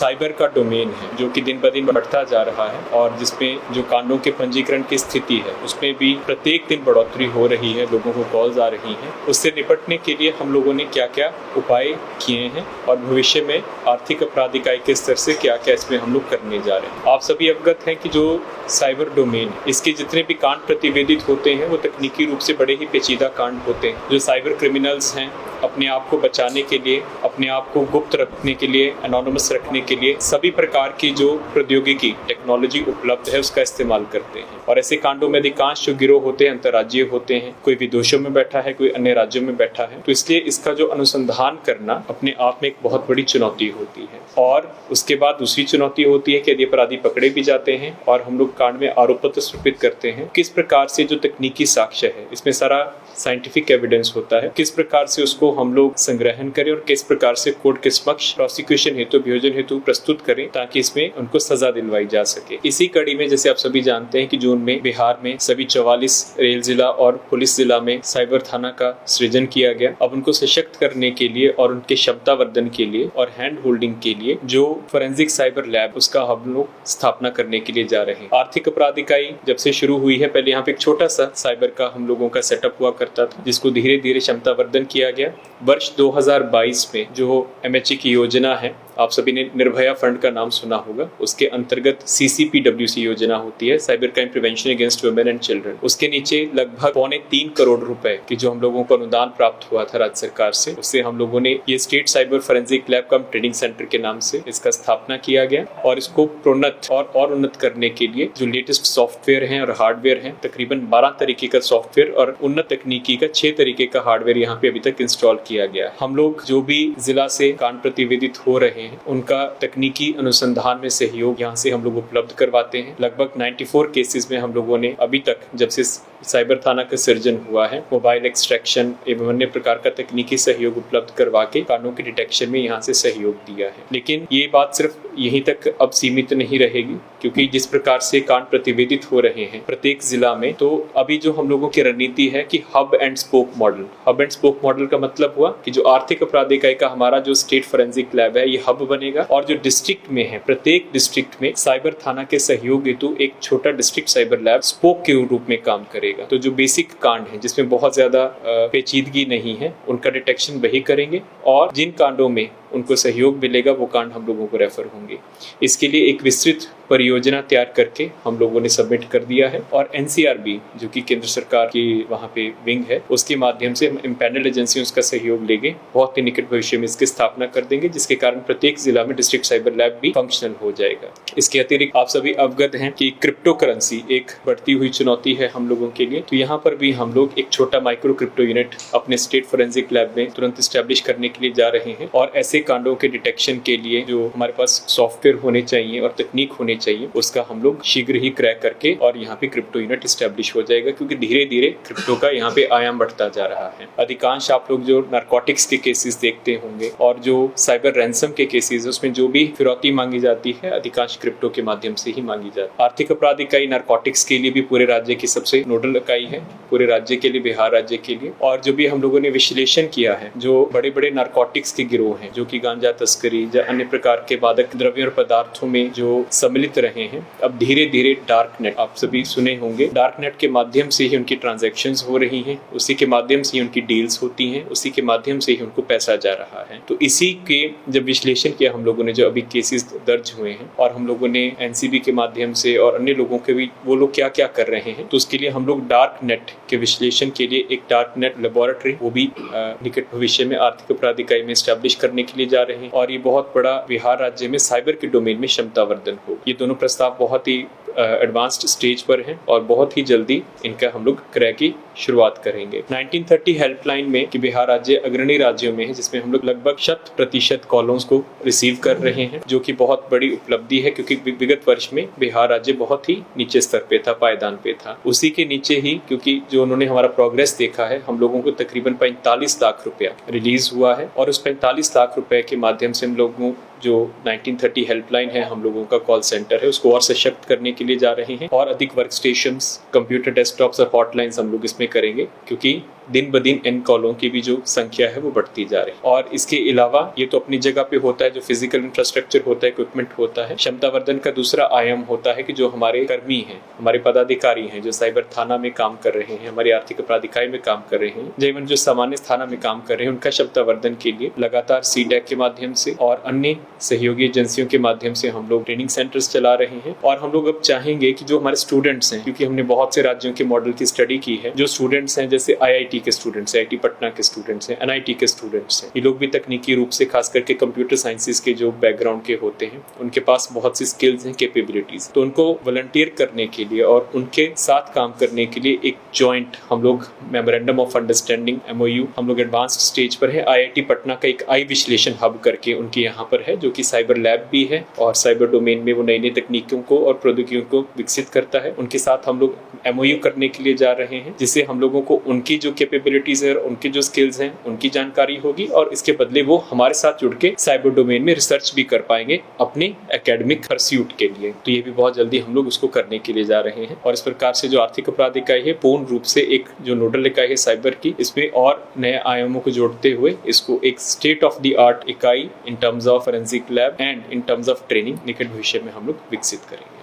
Cyber का domain है जो कि दिन ब दिन बढ़ता जा रहा है और जिसमें जो कांडों के पंजीकरण की स्थिति है उसमें भी प्रत्येक दिन बढ़ोतरी हो रही है, लोगों को कॉल्स आ रही हैं। उससे निपटने के लिए हम लोगों ने क्या क्या उपाय किए हैं और भविष्य में आर्थिक अपराध इकाई के स्तर से क्या क्या इसमें हम लोग करने जा रहे हैं। आप सभी अवगत हैं कि जो साइबर डोमेन, इसके जितने भी कांड प्रतिवेदित होते हैं वो तकनीकी रूप से बड़े ही पेचीदा कांड होते हैं। जो साइबर क्रिमिनल्स हैं अपने आप को बचाने के लिए, अपने आप को गुप्त रखने के लिए, एनोनिमस रखने के लिए सभी प्रकार की जो प्रौद्योगिकी टेक्नोलॉजी उपलब्ध है उसका इस्तेमाल करते हैं। और ऐसे कांडों में अधिकांश जो गिरोह होते हैं अंतर्राज्यीय होते हैं, कोई विदेशों में बैठा है, कोई अन्य राज्यों में बैठा है। तो इसलिए इसका जो अनुसंधान करना अपने आप में एक बहुत बड़ी चुनौती होती है। और उसके बाद दूसरी चुनौती होती है कि यदि अपराधी पकड़े भी जाते हैं और हम लोग कांड में आरोप पत्र सृपित करते हैं, किस प्रकार से जो तकनीकी साक्ष्य है इसमें सारा साइंटिफिक एविडेंस होता है, किस प्रकार से उसको हम लोग संग्रहण करें और किस प्रकार से कोर्ट के समक्ष प्रोसिक्यूशन हेतु, अभियोजन हेतु प्रस्तुत करें ताकि इसमें उनको सजा दिलवाई जा सके। इसी कड़ी में जैसे आप सभी जानते हैं कि जून में बिहार में सभी 44 रेल जिला और पुलिस जिला में साइबर थाना का सृजन किया गया। अब उनको सशक्त करने के लिए और उनके क्षमतावर्धन के लिए और हैंड होल्डिंग के लिए जो फोरेंसिक साइबर लैब, उसका हम लोग स्थापना करने के लिए जा रहे हैं। आर्थिक अपराध इकाई जब से शुरू हुई है, पहले यहाँ पे एक छोटा सा साइबर का हम लोगों का सेटअप हुआ करता था जिसको धीरे धीरे क्षमतावर्धन किया गया। वर्ष 2022 में जो MHA की योजना है, आप सभी ने निर्भया फंड का नाम सुना होगा, उसके अंतर्गत CCPWC योजना होती है, cyber crime prevention against women and children. उसके नीचे लगभग 3.25 करोड़ रुपए की जो हम लोगों को अनुदान प्राप्त हुआ था राज्य सरकार से, उससे हम लोगों ने ये स्टेट साइबर फोरेंसिक लैब कम ट्रेनिंग सेंटर के नाम से इसका स्थापना किया गया। और इसको प्रोन्नत और उन्नत करने के लिए जो लेटेस्ट सॉफ्टवेयर हैं और हार्डवेयर हैं, तकरीबन 12 तरीके का सॉफ्टवेयर और उन्नत तकनीकी का 6 तरीके का हार्डवेयर यहाँ पे अभी तक इंस्टॉल किया गया। हम लोग जो भी जिला से कांड प्रतिवेदित हो रहे हैं उनका तकनीकी अनुसंधान में सहयोग यहाँ से हम लोग उपलब्ध करवाते हैं। लगभग 94 केसेस में हम लोगों ने अभी तक, जब से साइबर थाना का सृजन हुआ है, मोबाइल एक्सट्रैक्शन एवं अन्य प्रकार का तकनीकी सहयोग उपलब्ध करवा के कांडों के डिटेक्शन में यहाँ से सहयोग दिया है। लेकिन ये बात सिर्फ यहीं तक अब सीमित नहीं रहेगी, क्योंकि जिस प्रकार से कांड प्रतिवेदित हो रहे हैं प्रत्येक जिला में, तो अभी जो हम लोगों की रणनीति है कि hub and spoke model. Hub and spoke model का मतलब हुआ कि जो आर्थिक अपराध इकाई का हमारा जो स्टेट फोरेंसिक लैब है ये हब बनेगा और जो डिस्ट्रिक्ट में है, प्रत्येक डिस्ट्रिक्ट में साइबर थाना के सहयोग हेतु एक छोटा डिस्ट्रिक्ट साइबर लैब स्पोक के रूप में काम करेगा। तो जो बेसिक कांड है जिसमें बहुत ज्यादा पेचीदगी नहीं है उनका डिटेक्शन वही करेंगे और जिन कांडों में उनको सहयोग मिलेगा वो कांड हम लोगों को रेफर होंगे। इसके लिए एक विस्तृत परियोजना तैयार करके हम लोगों ने सबमिट कर दिया है और NCRB जो कि केंद्र सरकार की वहाँ पे विंग है, उसके माध्यम से हम इम्पैनल एजेंसियों का सहयोग लेंगे। बहुत ही निकट भविष्य में इसकी स्थापना कर देंगे, जिसके कारण प्रत्येक जिला में डिस्ट्रिक्ट साइबर लैब भी फंक्शनल हो जाएगा। इसके अतिरिक्त आप सभी अवगत हैं कि क्रिप्टो करेंसी एक बढ़ती हुई चुनौती है हम लोगों के लिए। तो यहाँ पर भी हम लोग एक छोटा माइक्रो क्रिप्टो यूनिट अपने स्टेट फोरेंसिक लैब में तुरंत स्टैब्लिश करने के लिए जा रहे हैं और ऐसे कांडों के डिटेक्शन के लिए जो हमारे पास सॉफ्टवेयर होने चाहिए और तकनीक होने चाहिए उसका हम लोग शीघ्र ही क्रैक करके और यहाँ पे क्रिप्टो यूनिट स्टैब्लिश हो जाएगा, क्योंकि धीरे धीरे क्रिप्टो का यहाँ पे आयाम बढ़ता जा रहा है। अधिकांश आप लोग जो नारकोटिक्स के केसेस देखते होंगे और जो साइबर रैंसम के केसेस उसमें जो भी फिरौती मांगी जाती है अधिकांश क्रिप्टो के माध्यम से ही मांगी जाती है। आर्थिक अपराध इकाई नारकोटिक्स के लिए भी पूरे राज्य की सबसे नोडल इकाई है, पूरे राज्य के लिए, बिहार राज्य के लिए। और जो भी हम लोगों ने विश्लेषण किया है, जो बड़े बड़े नारकोटिक्स के गिरोह हैं जो कि गांजा तस्करी या अन्य प्रकार के मादक द्रव्यों और पदार्थों में जो सम्मिलित रहे हैं, अब धीरे धीरे डार्क नेट, आप सभी सुने होंगे, डार्क नेट के माध्यम से ही उनकी ट्रांजैक्शंस हो रही हैं, उसी के माध्यम से ही उनकी डील्स होती हैं, उसी के माध्यम से ही उनको पैसा जा रहा है। तो इसी के जब विश्लेषण किया हम लोगों ने, जो अभी केसेस दर्ज हुए हैं और हम लोगों ने NCB के माध्यम से और अन्य लोगों के भी वो लोग क्या क्या कर रहे हैं, तो उसके लिए हम लोग डार्क नेट के विश्लेषण के लिए एक डार्क नेट लेबोरेटरी वो भी निकट भविष्य में आर्थिक अपराध इकाई में स्टैब्लिश करने के लिए जा रहे हैं और ये बहुत बड़ा बिहार राज्य में साइबर के डोमेन में क्षमतावर्धन हो। ये दोनों प्रस्ताव बहुत ही एडवांस्ड स्टेज पर हैं और बहुत ही जल्दी इनका हम लोग क्रैक की शुरुआत करेंगे। 1930 हेल्पलाइन में कि बिहार राज्य अग्रणी राज्यों में है, जिसमें हम लोग लगभग 100% कॉलों को रिसीव कर रहे हैं, जो कि बहुत बड़ी उपलब्धि है, क्योंकि विगत वर्ष में बिहार राज्य बहुत ही नीचे स्तर पे था, पायदान पे था। उसी के नीचे ही, क्योंकि जो उन्होंने हमारा प्रोग्रेस देखा है, हम लोगों को तकरीबन 45 लाख रुपया रिलीज हुआ है और उस 45 लाख रुपए के माध्यम से हम लोगों जो 1930 हेल्पलाइन है, हम लोगों का कॉल सेंटर है, उसको और सशक्त करने के लिए जा रहे हैं और अधिक वर्क स्टेशंस, कंप्यूटर डेस्कटॉप्स और हॉटलाइंस हम लोग इसमें करेंगे, क्योंकि दिन ब दिन इन कॉलों की भी जो संख्या है वो बढ़ती जा रही है। और इसके अलावा ये तो अपनी जगह पे होता है, जो फिजिकल इंफ्रास्ट्रक्चर होता है, इक्विपमेंट होता है। क्षमतावर्धन का दूसरा आयाम होता है कि जो हमारे कर्मी हैं, हमारे पदाधिकारी हैं, जो साइबर थाना में काम कर रहे हैं, हमारी आर्थिक अपराध इकाई में काम कर रहे हैं, जीवन जो सामान्य थाना में काम कर रहे हैं, उनका क्षमतावर्धन के लिए लगातार CDAC के माध्यम से और अन्य सहयोगी एजेंसियों के माध्यम से हम लोग ट्रेनिंग सेंटर्स चला रहे हैं। और हम लोग अब चाहेंगे कि जो हमारे स्टूडेंट्स हैं, क्योंकि हमने बहुत से राज्यों के मॉडल की स्टडी की है, जो स्टूडेंट्स हैं जैसे IIT के स्टूडेंट्स हैं, IIT पटना के स्टूडेंट्स हैं, NIT के स्टूडेंट्स हैं, ये लोग भी तकनीकी रूप से खास करके कंप्यूटर साइंसेस के जो बैकग्राउंड के होते हैं, उनके पास बहुत सी स्किल्स हैं, कैपेबिलिटीज, तो उनको वॉलंटियर करने के लिए और उनके साथ काम करने के लिए एक जॉइंट हम लोग मेमोरेंडम ऑफ अंडरस्टैंडिंग MOU हम लोग एडवांस्ड स्टेज पर है। IIT पटना का एक आई विश्लेषण हब करके उनके यहाँ पर है, जो कि साइबर लैब भी है और साइबर डोमेन में वो नई नई तकनीकों को और प्रौद्योगिकियों को विकसित करता है। उनके साथ हम लोग MOU करने के लिए जा रहे हैं, जिससे हम लोगों को उनकी जो कैपेबिलिटीज है, उनकी जो स्किल्स हैं, उनकी जानकारी होगी और इसके बदले वो हमारे साथ जुड़ के साइबर डोमेन में रिसर्च भी कर पाएंगे अपने एकेडमिक परस्यूट के लिए। तो ये भी बहुत जल्दी हम लोग उसको करने के लिए जा रहे हैं। और इस प्रकार से जो आर्थिक अपराध इकाई है, पूर्ण रूप से एक जो नोडल इकाई है साइबर की, इसमें और नए आयामों को जोड़ते हुए इसको एक स्टेट ऑफ द आर्ट इकाई in terms of forensic lab and in terms of training निकट भविष्य में हम लोग विकसित करेंगे।